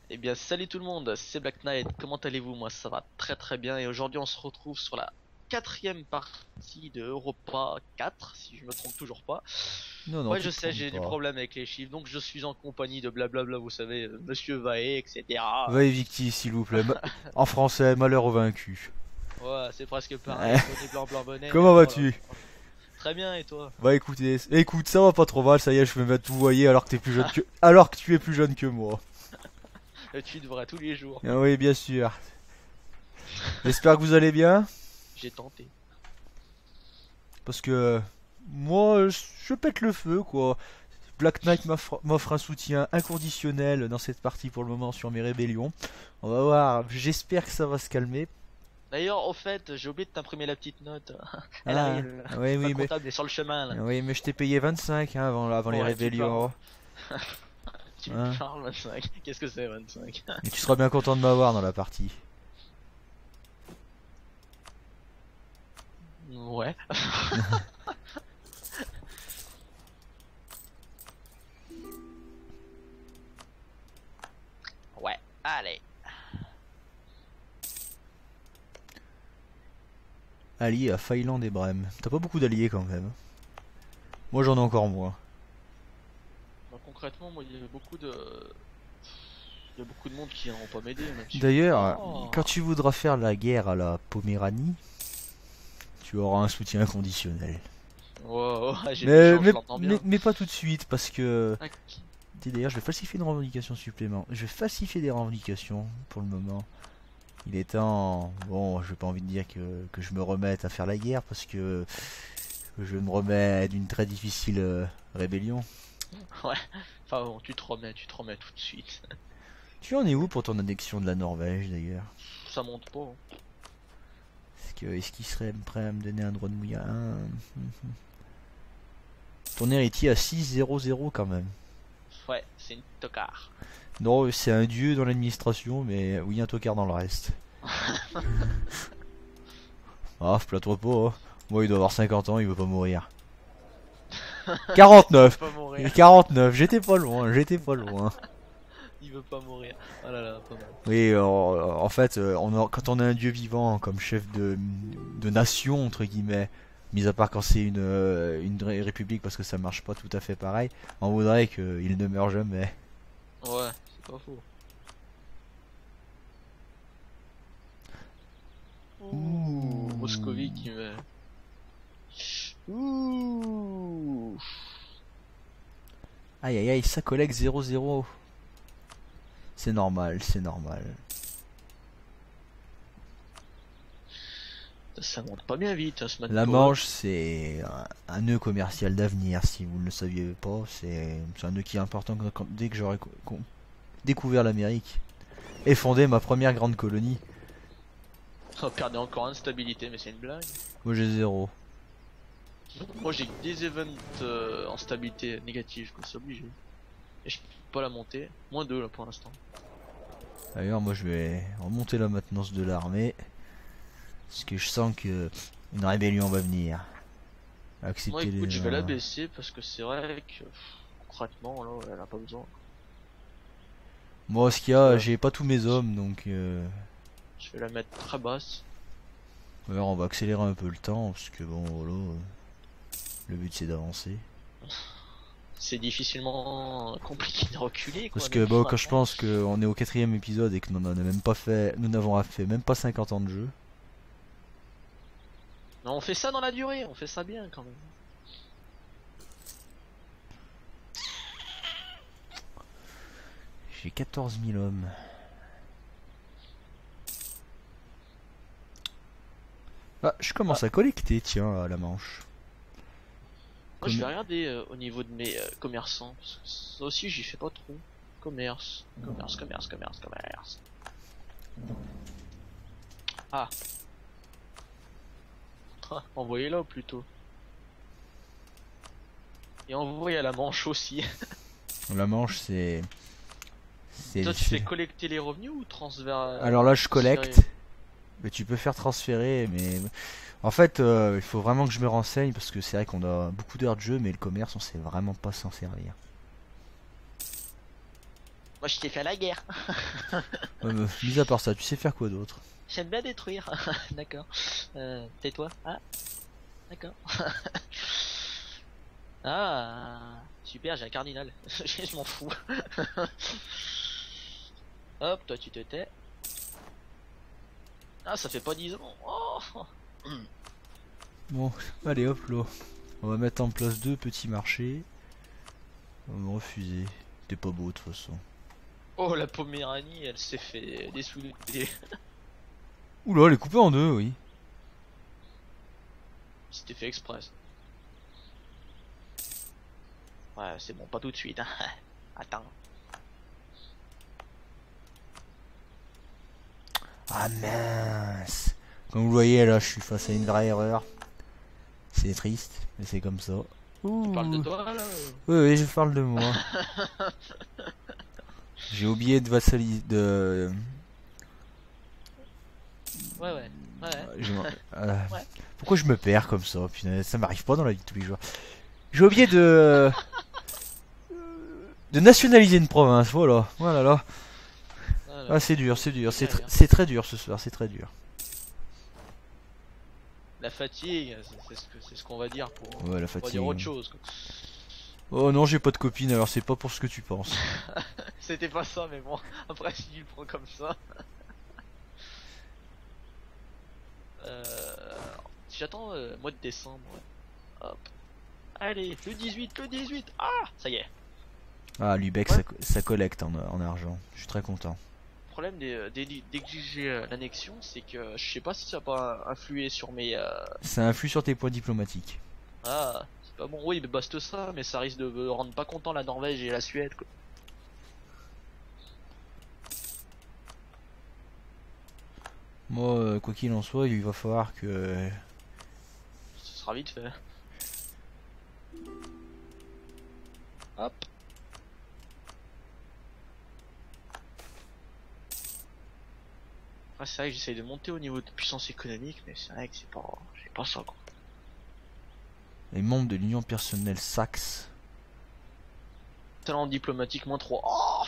Eh bien, salut tout le monde, c'est Black Knight. Comment allez-vous? Moi, ça va très très bien. Et aujourd'hui, on se retrouve sur la quatrième partie de Europa 4, si je me trompe toujours pas. Non, non, Ouais, tu je te sais, trompes j'ai des pas. problèmes avec les chiffres, donc je suis en compagnie de blablabla, vous savez, Monsieur Vae, etc. Veuillez Victy, s'il vous plaît. En français, malheur au vaincu. Ouais, c'est presque pareil. Bonnet blanc, blanc, bonnet. Comment Voilà. vas-tu? Très bien, et toi? Bah écoutez, écoute, ça va pas trop mal, ça y est, je vais mettre vous voyez alors que t'es plus jeune que... Alors que tu es plus jeune que moi. Tu devrais tous les jours. Ah oui, bien sûr. J'espère que vous allez bien. J'ai tenté. Parce que... Moi, je pète le feu, quoi. Black Knight m'offre un soutien inconditionnel dans cette partie pour le moment sur mes rébellions. On va voir, j'espère que ça va se calmer. D'ailleurs, au fait, j'ai oublié de t'imprimer la petite note. Elle Ah, arrive. oui, Ma oui, mais... comptable est sur le chemin, là. Oui, mais je t'ai payé 25 hein, avant les Ouais, tu parles. rébellions. Tu Hein. parles 25. Qu'est-ce que c'est 25? Et tu seras bien content de m'avoir dans la partie. Ouais. Ouais. Allez. Allié à Finlande et Brême. T'as pas beaucoup d'alliés quand même. Moi j'en ai encore moins. Bah, concrètement, moi, il y a beaucoup de monde qui n'ont pas m'aider, même si. D'ailleurs, Oh. quand tu voudras faire la guerre à la Poméranie, tu auras un soutien inconditionnel. Wow, j'ai du Mais, chance, je mais, l'entends mais, bien. mais pas tout de suite parce que... Ah, D'ailleurs, je vais falsifier une revendication supplémentaire. Je vais falsifier des revendications pour le moment. Il est temps... Bon, je n'ai pas envie de dire que je me remette à faire la guerre parce que je me remets d'une très difficile rébellion. ouais. Enfin bon, tu te remets tout de suite. Tu en es où pour ton annexion de la Norvège d'ailleurs? Ça monte pas, hein. Est-ce qu'il serait prêt à me donner un droit de mouillage? Ton héritier à 6-0-0 quand même. Ouais, c'est une tocard. Non, c'est un dieu dans l'administration, mais oui, un tocard dans le reste. Ah, flatte-toi pas, hein. Moi, il doit avoir 50 ans, il veut pas mourir. Il veut 49. pas mourir. 49, j'étais pas loin, j'étais pas loin. Il veut pas mourir. Oh là là, pas mal. Oui, en fait, quand on a un dieu vivant comme chef de nation, entre guillemets, mis à part quand c'est une république parce que ça marche pas tout à fait pareil, on voudrait qu'il ne meure jamais. Ouais, c'est pas faux. Ouh, Moscovie qui me... Ouh. Aïe aïe aïe, sa collègue 0-0. C'est normal, c'est normal. Ça monte pas bien vite, hein, ce La match. Manche, c'est un nœud commercial d'avenir, si vous ne le saviez pas. C'est un nœud qui est important dès que j'aurai découvert l'Amérique et fondé ma première grande colonie. On perdait encore en stabilité, mais c'est une blague. Moi j'ai 0. Moi j'ai des events en stabilité négative, comme c'est obligé. Et je peux pas la monter. Moins 2 là pour l'instant. D'ailleurs, moi je vais remonter la maintenance de l'armée. Parce que je sens que une rébellion va venir. Moi Accepter écoute, les. je vais la baisser parce que c'est vrai que concrètement là, elle a pas besoin. Moi, ce qu'il y Je vais a, la, j'ai pas tous mes hommes, donc. je vais la mettre très basse. Alors, on va accélérer un peu le temps, parce que bon, voilà. Le but c'est d'avancer. C'est difficilement compliqué de reculer quoi. Parce Mais que bon, bon, quand je maintenant, pense qu'on est au quatrième épisode et que nous n'avons même pas fait, nous n'avons fait même pas 50 ans de jeu. mais on fait ça dans la durée, on fait ça bien quand même. J'ai 14 000 hommes. Ah, je Ah, commence à collecter, tiens, à la Manche. moi je Comme... vais regarder au niveau de mes commerçants. Parce que ça aussi j'y fais pas trop. Commerce, commerce, commerce, commerce, commerce. Ah, envoyez-la plutôt. Et envoyez à la Manche aussi. La Manche, Toi tu fais collecter les revenus ou Alors là, je transférer? collecte. Mais tu peux faire transférer, mais... En fait, il faut vraiment que je me renseigne, parce que c'est vrai qu'on a beaucoup d'heures de jeu, mais le commerce, on sait vraiment pas s'en servir. Moi je t'ai fait à la guerre. Ouais, mais mis à part ça, tu sais faire quoi d'autre? J'aime bien détruire. D'accord. Tais-toi. Ah, d'accord. Ah, super, j'ai un cardinal. Je m'en fous. Hop, toi tu te tais. Ah, ça fait pas 10 ans. Oh. Bon, allez hop là. On va mettre en place 2 petits marchés. On va me refuser. T'es pas beau de toute façon. Oh, la Poméranie, elle s'est fait dessouder. Oula, elle est coupée en 2, oui. C'était fait express. Ouais, c'est bon, pas tout de suite. Hein. Attends. Ah mince. Comme vous le voyez là, je suis face à une vraie erreur. C'est triste, mais c'est comme ça. Tu parles de Ouh. toi là Oui, oui, je parle de moi. J'ai oublié de vassaliser. Ouais, ouais. Ouais. Je m'en- euh, Ouais. Pourquoi je me perds comme ça? Punaise, ça m'arrive pas dans la vie de tous les jours. J'ai oublié de nationaliser une province. Voilà, voilà là. Voilà. Ah, c'est dur, c'est dur, Ouais, hein. c'est très dur ce soir, c'est très dur. La fatigue, c'est ce qu'on va dire pour, Ouais, la pour dire autre fatigue. chose. Quoi. Oh non, j'ai pas de copine, alors c'est pas pour ce que tu penses. C'était pas ça, mais bon, après si tu le prends comme ça. J'attends mois de décembre. Ouais. Hop. Allez, le 18, le 18. Ah, ça y est. Ah, Lubeck, Ouais. ça collecte en argent. Je suis très content. Le problème d'exiger l'annexion, c'est que je sais pas si ça va pas influer sur mes. Ça influe sur tes points diplomatiques. Ah, c'est pas bon. Oui, mais baste ça, mais ça risque de rendre pas content la Norvège et la Suède. Quoi. Moi, quoi qu'il en soit, il va falloir que... Ce sera vite fait. Hop. Après, c'est vrai que j'essaye de monter au niveau de puissance économique, mais c'est vrai que j'ai pas ça quoi. Les membres de l'Union personnelle Saxe... Talent diplomatique -3. Oh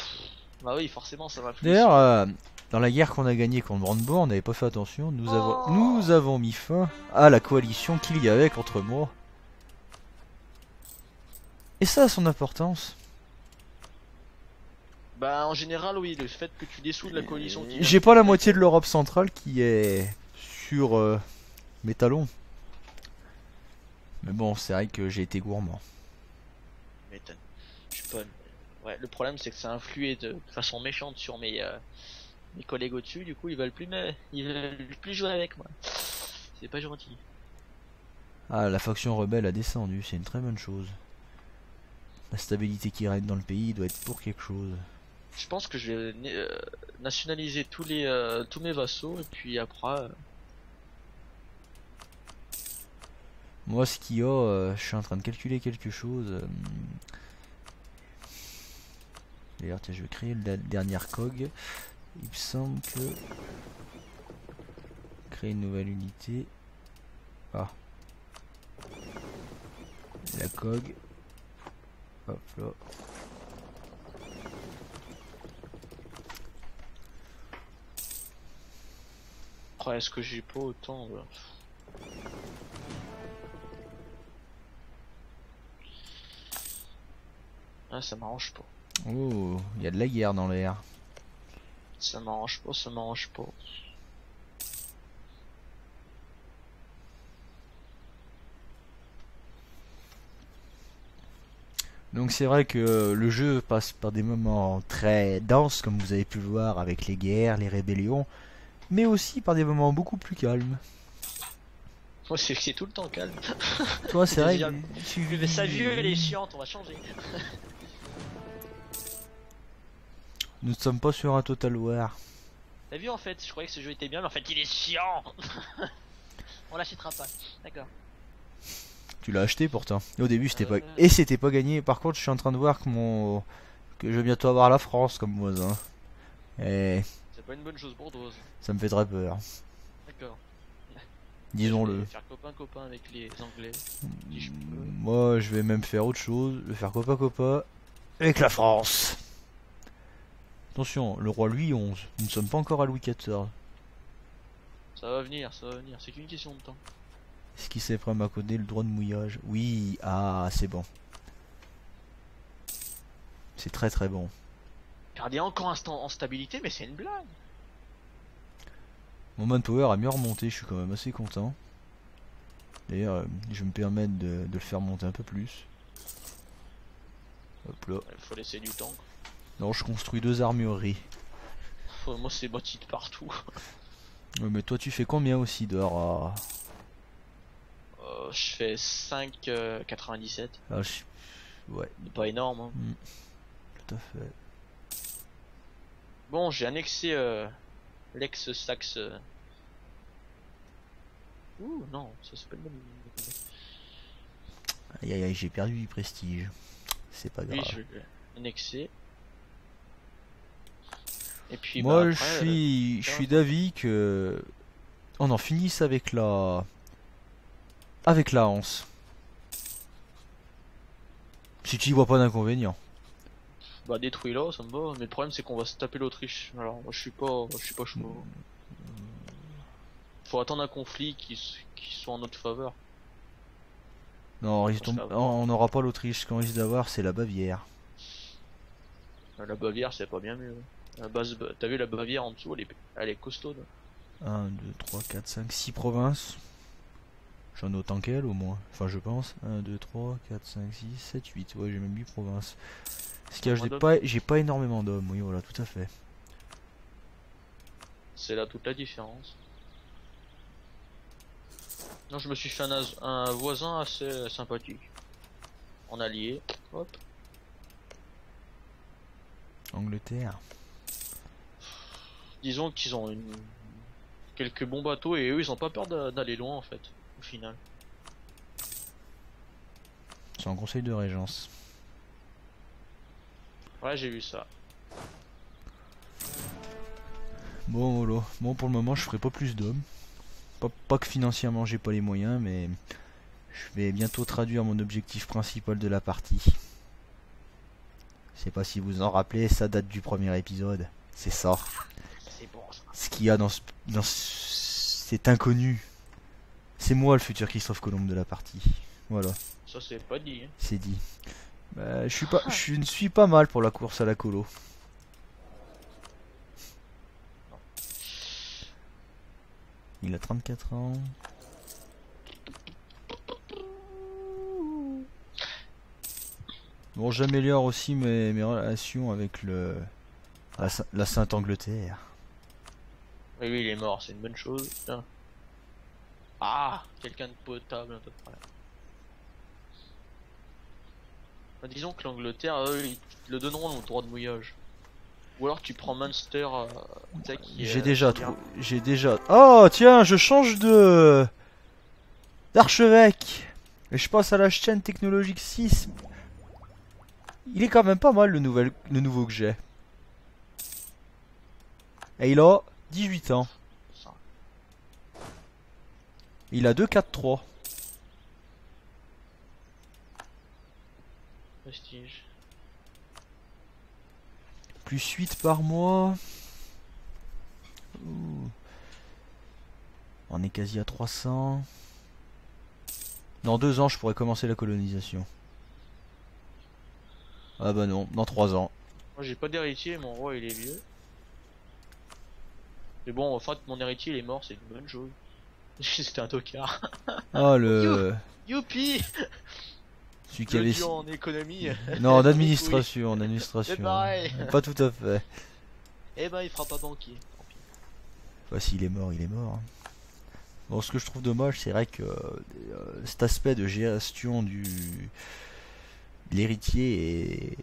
bah oui, forcément, ça va plus. D'ailleurs, dans la guerre qu'on a gagnée contre Brandebourg, on n'avait pas fait attention. Nous avons mis fin à la coalition qu'il y avait contre moi. Et ça a son importance. Bah en général, oui, le fait que tu dessoudes la coalition qui J'ai pas la moitié de l'Europe centrale qui est sur mes talons. Mais bon, c'est vrai que j'ai été gourmand. m'étonne. Je suis pas. Ouais, le problème c'est que ça a influé de façon méchante sur mes collègues au-dessus, du coup ils veulent plus jouer avec moi. C'est pas gentil. Ah, la faction rebelle a descendu, c'est une très bonne chose. La stabilité qui règne dans le pays doit être pour quelque chose. Je pense que je vais nationaliser tous mes vassaux et puis après. Moi, ce qu'il y a, je suis en train de calculer quelque chose. D'ailleurs, tiens, je vais créer la dernière cog. Il me semble que... Créer une nouvelle unité. Ah. La cog. Hop là. Après, est-ce que j'ai pas autant Ah, ça m'arrange pas. Oh, il y a de la guerre dans l'air. Ça m'arrange pas, ça m'arrange pas. Donc c'est vrai que le jeu passe par des moments très denses, comme vous avez pu le voir avec les guerres, les rébellions, mais aussi par des moments beaucoup plus calmes. Moi, c'est tout le temps calme. Toi, c'est vrai Déjà, que mais sa vieux, elle est chiante, on va changer. nous ne sommes pas sur un Total War. T'as vu en fait, je croyais que ce jeu était bien, mais en fait il est chiant. On l'achètera pas, d'accord. Tu l'as acheté pourtant. Et au début, c'était pas... Et c'était pas gagné. Par contre, je suis en train de voir que je vais bientôt avoir la France comme voisin. Et C'est pas une bonne chose pour Dose. ça me fait très peur. D'accord. Disons-le. Faire copain avec les Anglais. Si je peux. Moi, je vais même faire autre chose. Je vais faire copain avec la France. Attention, le roi Louis XI. Nous ne sommes pas encore à Louis XIV. Ça va venir, ça va venir. C'est qu'une question de temps. Est-ce qu'il s'est prêt à m'accorder le droit de mouillage? Oui, ah, c'est bon. C'est très très bon. Gardien encore en stabilité, mais c'est une blague. Mon manpower a mieux remonté, je suis quand même assez content. D'ailleurs, je vais me permettre de le faire monter un peu plus. Hop là. Il faut laisser du temps. Non, je construis 2 armureries. Moi, c'est bâti de partout. Ouais, mais toi, tu fais combien aussi d'or à... Je fais 5,97. Ah, ouais. C'est pas énorme. Hein. Tout à fait. Bon, j'ai annexé l'ex-Saxe. Ouh, non, ça c'est pas une bonne idée. Aïe aïe aïe, j'ai perdu du prestige. C'est pas grave. Oui, je vais annexer. Et puis, moi, bah, après, je suis d'avis que on en finisse avec la Hanse. Si tu y vois pas d'inconvénient. bah détruis-la, ça me va. Mais le problème c'est qu'on va se taper l'Autriche. Alors moi je suis pas chaud. Faut attendre un conflit qui soit en notre faveur. Non, on n'aura pas l'Autriche. Ce qu'on risque d'avoir, c'est la Bavière. La Bavière c'est pas bien mieux. T'as vu la Bavière en dessous, elle est costaude. 1, 2, 3, 4, 5, 6 provinces. J'en ai autant qu'elle au moins. Enfin, je pense. 1, 2, 3, 4, 5, 6, 7, 8. Ouais, j'ai même 8 provinces. Ce qu'il y a, j'ai pas énormément d'hommes. Oui, voilà, tout à fait. C'est là toute la différence. Non, je me suis fait un voisin assez sympathique. En allié. Hop. Angleterre. Disons qu'ils ont quelques bons bateaux et eux ils ont pas peur d'aller loin en fait. Au final. C'est un conseil de régence. Ouais, j'ai vu ça. Bon, Molo. Bon, pour le moment, je ferai pas plus d'hommes. Pas que financièrement, j'ai pas les moyens, mais je vais bientôt traduire mon objectif principal de la partie. Je sais pas si vous en rappelez, ça date du premier épisode. C'est ça. C'est bon ça. Ce qu'il y a dans cet inconnu. C'est moi le futur Christophe Colomb de la partie. Voilà. Ça c'est pas dit. Hein. C'est dit. Bah, je ne suis pas mal pour la course à la colo. Il a 34 ans. Bon, j'améliore aussi mes relations avec la Sainte-Angleterre. Oui, oui, il est mort, c'est une bonne chose. Putain. Ah, quelqu'un de potable à peu près. Bah, disons que l'Angleterre, eux, ils te le donneront le droit de mouillage. Ou alors tu prends Munster. J'ai déjà. Oh tiens, je change d'archevêque. Et je passe à la chaîne technologique 6. Il est quand même pas mal le nouveau que j'ai. Et il a 18 ans. Il a 2-4-3. Prestige. Plus 8 par mois. Ouh. On est quasi à 300. Dans 2 ans, je pourrais commencer la colonisation. Ah bah non, dans 3 ans. Moi j'ai pas d'héritier, mon roi il est vieux. Mais bon, en fait, mon héritier il est mort, c'est une bonne chose. C'était un tocard. Ah le... Youpi. Celui qui avait... en économie. Non, en administration, en administration. C'est pareil. Pas tout à fait. Eh ben il fera pas banquier. Tant pis. Bah s'il est mort, il est mort. Hein. Bon, ce que je trouve dommage, c'est vrai que cet aspect de gestion de l'héritier et...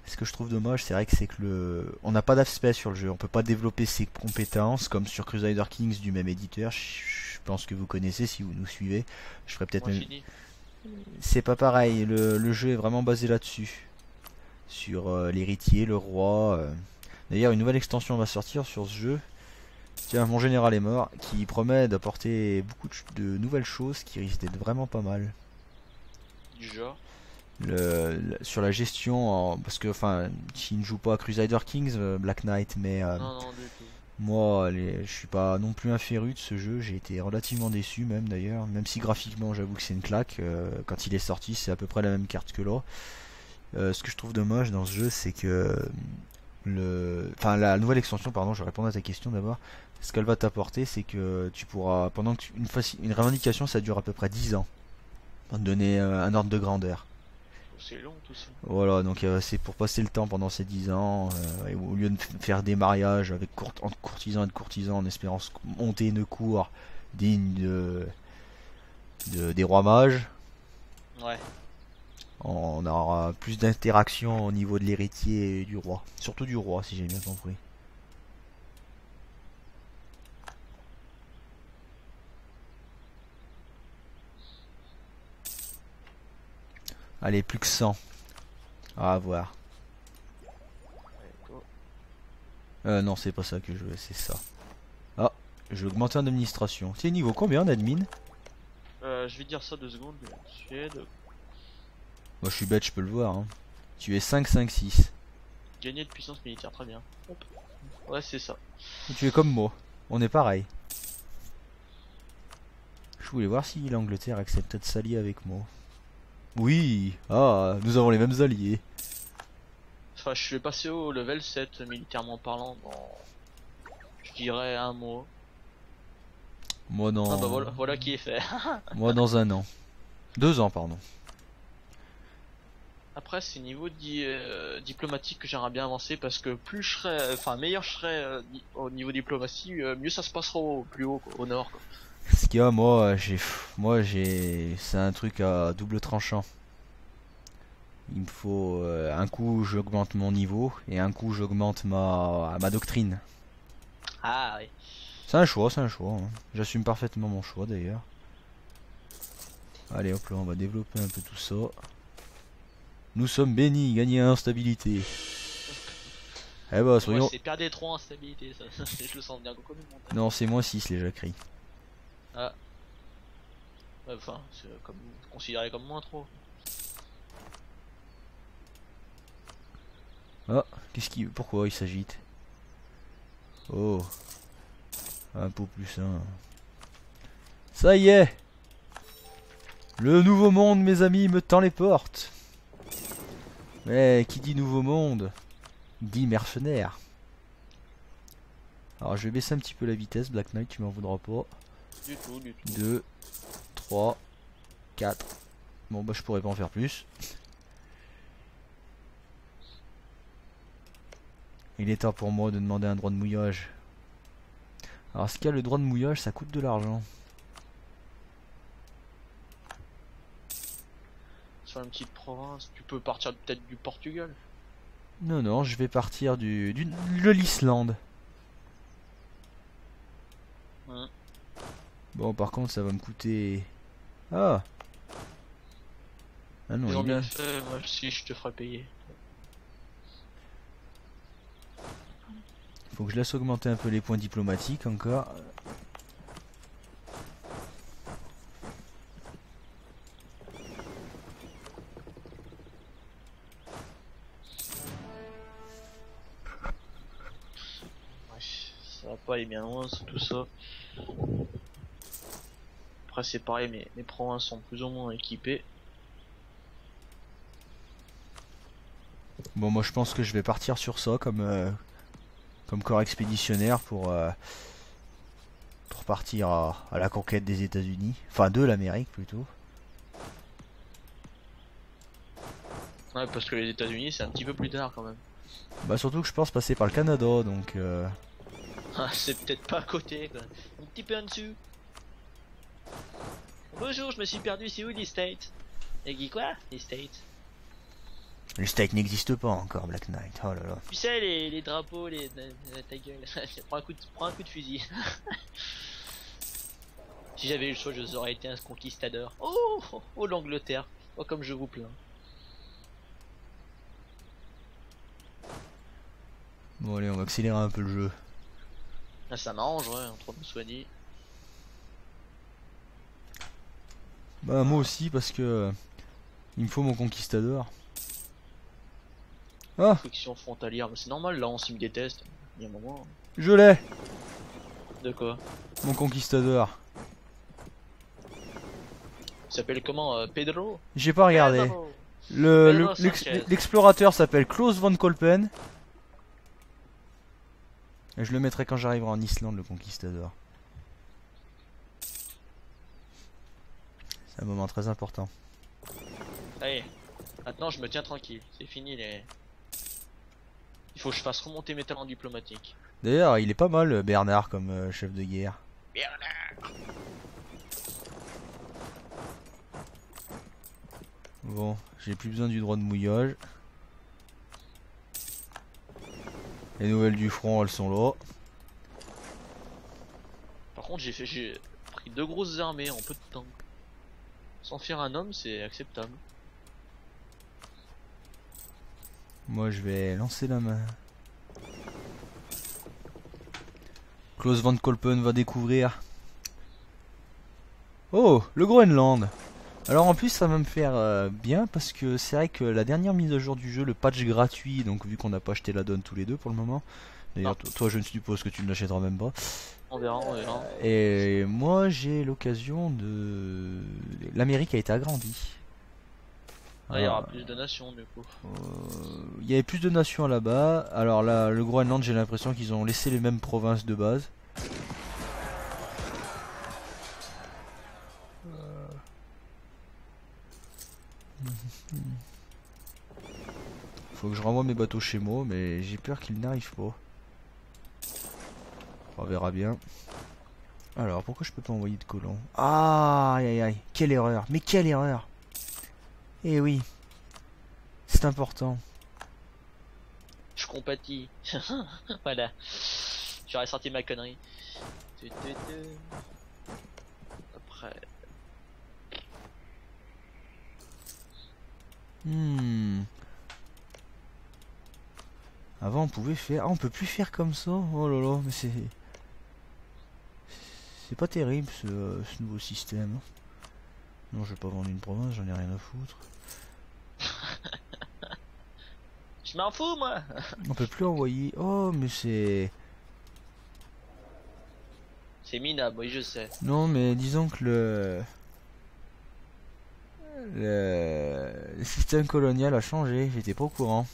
Ce que je trouve dommage, c'est vrai que on n'a pas d'aspect sur le jeu. On peut pas développer ses compétences comme sur Crusader Kings du même éditeur. Je pense que vous connaissez si vous nous suivez. Je ferai peut-être même... C'est pas pareil. Le jeu est vraiment basé là-dessus. Sur l'héritier, le roi. D'ailleurs, une nouvelle extension va sortir sur ce jeu. Tiens, mon général est mort. Qui promet d'apporter beaucoup de nouvelles choses qui risquent d'être vraiment pas mal. Du genre. sur la gestion, parce que enfin, s'il ne joue pas à Crusader Kings, Black Knight, mais Non, non, du tout. moi, je suis pas non plus un féru de ce jeu. J'ai été relativement déçu même d'ailleurs, même si graphiquement, j'avoue que c'est une claque. Quand il est sorti, c'est à peu près la même carte que là. Ce que je trouve dommage dans ce jeu, c'est que enfin la nouvelle extension, pardon, je réponds à ta question d'abord. Ce qu'elle va t'apporter, c'est que tu pourras, pendant que une revendication, ça dure à peu près 10 ans, pour te donner un ordre de grandeur. C'est long tout ça. Voilà, donc c'est pour passer le temps pendant ces 10 ans, et au lieu de faire des mariages avec entre courtisans et de courtisans en espérant monter une cour digne des rois mages, Ouais. on aura plus d'interaction au niveau de l'héritier et du roi. Surtout du roi, si j'ai bien compris. Allez, plus que 100. À voir. Ouais, toi. Non, c'est pas ça que je veux, c'est ça. Ah, je vais augmenter en administration. C'est niveau combien d'admin? Je vais te dire ça 2 secondes. Suède. Moi, je suis bête, je peux le voir. Hein. Tu es 5, 5, 6. Gagner de puissance militaire, très bien. Hop. Ouais, c'est ça. Et tu es comme moi. On est pareil. Je voulais voir si l'Angleterre acceptait de s'allier avec moi. Oui. Ah, nous avons les mêmes alliés. Enfin, je suis passé au level 7 militairement parlant dans, je dirais, un mois. Moi Ah bah dans... voilà, voilà qui est fait. Moi dans un an. 2 ans, pardon. Après, c'est niveau diplomatique que j'aimerais bien avancer parce que plus je serai, enfin meilleur je serai au niveau diplomatie, mieux ça se passera au plus haut, quoi, au nord, quoi. Ce qu'il y a, c'est un truc à double tranchant. Il me faut un coup j'augmente mon niveau et un coup j'augmente ma doctrine. Ah oui. C'est un choix, c'est un choix. Hein. J'assume parfaitement mon choix d'ailleurs. Allez hop là, on va développer un peu tout ça. Nous sommes bénis, gagner en stabilité. Eh bah Moi soyons... c'est perdre 3 en stabilité, ça. Je le sens bien comme une montagne. Non, c'est -6 les jacqueries. Ah. Ouais, enfin, c'est comme considéré comme moins trop. Ah, pourquoi il s'agite? Oh, un pot plus un. Ça y est! Le nouveau monde, mes amis, me tend les portes. Mais qui dit nouveau monde dit mercenaire. Alors je vais baisser un petit peu la vitesse, Black Knight, tu m'en voudras pas. Du tout, du tout. 2, 3, 4. Bon bah je pourrais pas en faire plus. Il est temps pour moi de demander un droit de mouillage. Alors ce qu'il y a, le droit de mouillage, ça coûte de l'argent. Sur une petite province, tu peux partir peut-être du Portugal. Non, non, je vais partir de l'Islande. Hein. Bon, par contre, ça va me coûter... Ah! Ah non, Ils ont il bien a... fait, moi si je te ferai payer. Faut que je laisse augmenter un peu les points diplomatiques encore. Ouais, ça va pas aller bien loin, c'est tout ça. Après c'est pareil, mes provinces sont plus ou moins équipées. Bon, moi je pense que je vais partir sur ça comme corps expéditionnaire pour partir à la conquête des États-Unis. Enfin, de l'Amérique plutôt. Ouais, parce que les États-Unis c'est un petit peu plus tard quand même. Bah, surtout que je pense passer par le Canada, donc... Ah, c'est peut-être pas à côté, quoi. Un petit peu en dessous. Bonjour, je me suis perdu, c'est où les States? Et qui quoi? Les States. Le steak n'existe pas encore, Black Knight. Oh là là. Tu sais, les drapeaux, ta gueule. Prends un coup de fusil. Si j'avais eu le choix, je aurais été un conquistador. Oh, oh, oh, l'Angleterre. Oh, comme je vous plains. Bon, allez, on va accélérer un peu le jeu. Ah, ça m'arrange, ouais, entre nous soit dit. Bah, moi aussi, parce que Il me faut mon conquistador. Ah, Friction frontalière, mais c'est normal, là on s'y me déteste. Il y a un moment. je l'ai, De quoi? mon conquistador. Il s'appelle comment Pedro? J'ai pas regardé. Pedro. Pedro Sanchez. L'explorateur s'appelle Klaus von Kolpen. Et je le mettrai quand j'arriverai en Islande, le conquistador. C'est un moment très important. Allez, maintenant je me tiens tranquille, c'est fini les... Il faut que je fasse remonter mes talents diplomatiques. D'ailleurs, il est pas mal, Bernard, comme chef de guerre. Bernard. Bon, j'ai plus besoin du droit de mouillage. Les nouvelles du front, elles sont là. Par contre j'ai pris 2 grosses armées en peu de temps. Sans faire un homme, c'est acceptable. Moi, je vais lancer la main. Klaus von Kolpen va découvrir. Oh, le Groenland. Alors en plus ça va me faire bien parce que c'est vrai que la dernière mise à jour du jeu, le patch gratuit, donc vu qu'on n'a pas acheté la donne tous les deux pour le moment. D'ailleurs toi je ne suppose que tu ne l'achèteras même pas. On verra, on verra. Et moi j'ai l'occasion de... L'Amérique a été agrandie. Ah, il y aura plus de nations du coup. Il y avait plus de nations là-bas. Alors là, le Groenland, j'ai l'impression qu'ils ont laissé les mêmes provinces de base. Faut que je renvoie mes bateaux chez moi, mais j'ai peur qu'ils n'arrivent pas. On verra bien. Alors, pourquoi je peux pas envoyer de colons? Ah, aïe aïe aïe, quelle erreur, mais quelle erreur! Eh oui, c'est important. Je compatis. Voilà. J'aurais sorti ma connerie. Après. Avant on pouvait faire... Ah, on peut plus faire comme ça. Oh là là, mais c'est... C'est pas terrible ce nouveau système. Non, je vais pas vendre une province, j'en ai rien à foutre. Je m'en fous moi. On peut plus envoyer... Oh, mais c'est... C'est minable, oui je sais. Non, mais disons que le système colonial a changé, j'étais pas au courant.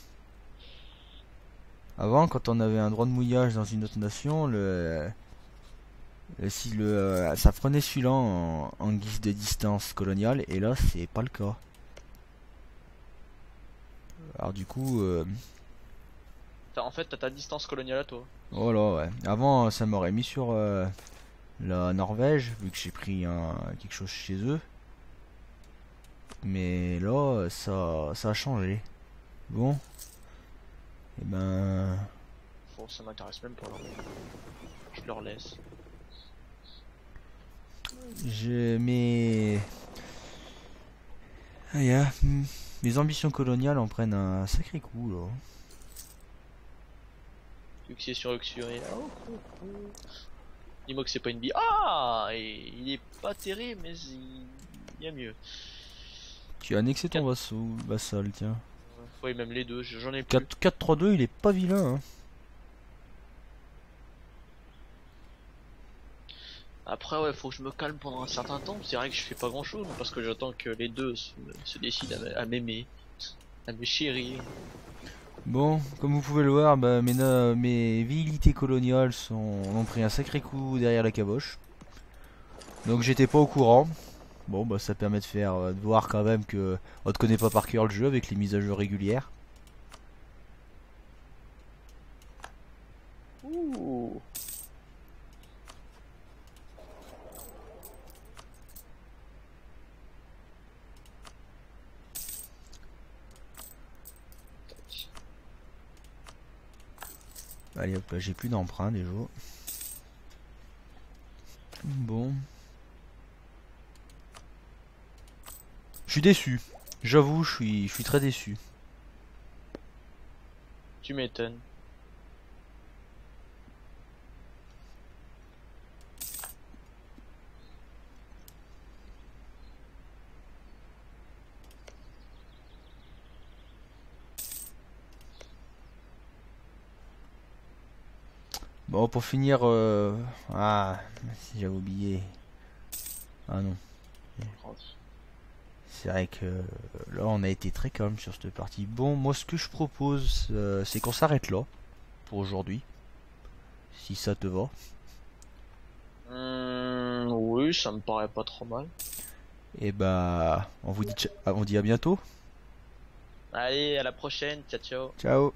Avant, quand on avait un droit de mouillage dans une autre nation, ça prenait celui-là en guise de distance coloniale, et là, c'est pas le cas. Alors du coup... En fait, t'as ta distance coloniale à toi. Oh là, ouais. Avant, ça m'aurait mis sur la Norvège, vu que j'ai pris quelque chose chez eux. Mais là, ça a changé. Bon. Et ben... Bon, ça m'intéresse même pas. Je leur laisse. Mes ambitions coloniales en prennent un sacré coup, là. Vu que c'est sur Uxury. Dis-moi que c'est pas une bille. Ah, et il est pas terrible, mais il y a mieux. Tu as annexé ton vassal, tiens. Oui, même les deux, j'en ai plus. 4-3-2, il est pas vilain, hein. Après, ouais, faut que je me calme pendant un certain temps. C'est vrai que je fais pas grand chose parce que j'attends que les deux se décident à m'aimer, à me chérir. Bon, comme vous pouvez le voir, bah, mes vilités coloniales ont pris un sacré coup derrière la caboche. Donc j'étais pas au courant. Bon, bah ça permet de voir quand même que on ne connaît pas par cœur le jeu avec les mises à jour régulières. Ouh. Allez hop, j'ai plus d'emprunt déjà. Bon. Je suis déçu. J'avoue, je suis très déçu. Tu m'étonnes. Bon, pour finir, ah, si j'avais oublié. Ah non, c'est vrai que là on a été très calme sur cette partie. Bon, moi ce que je propose, c'est qu'on s'arrête là pour aujourd'hui, si ça te va. Oui, ça me paraît pas trop mal. Et bah, on vous dit, on dit à bientôt. Allez, à la prochaine, ciao ciao. Ciao.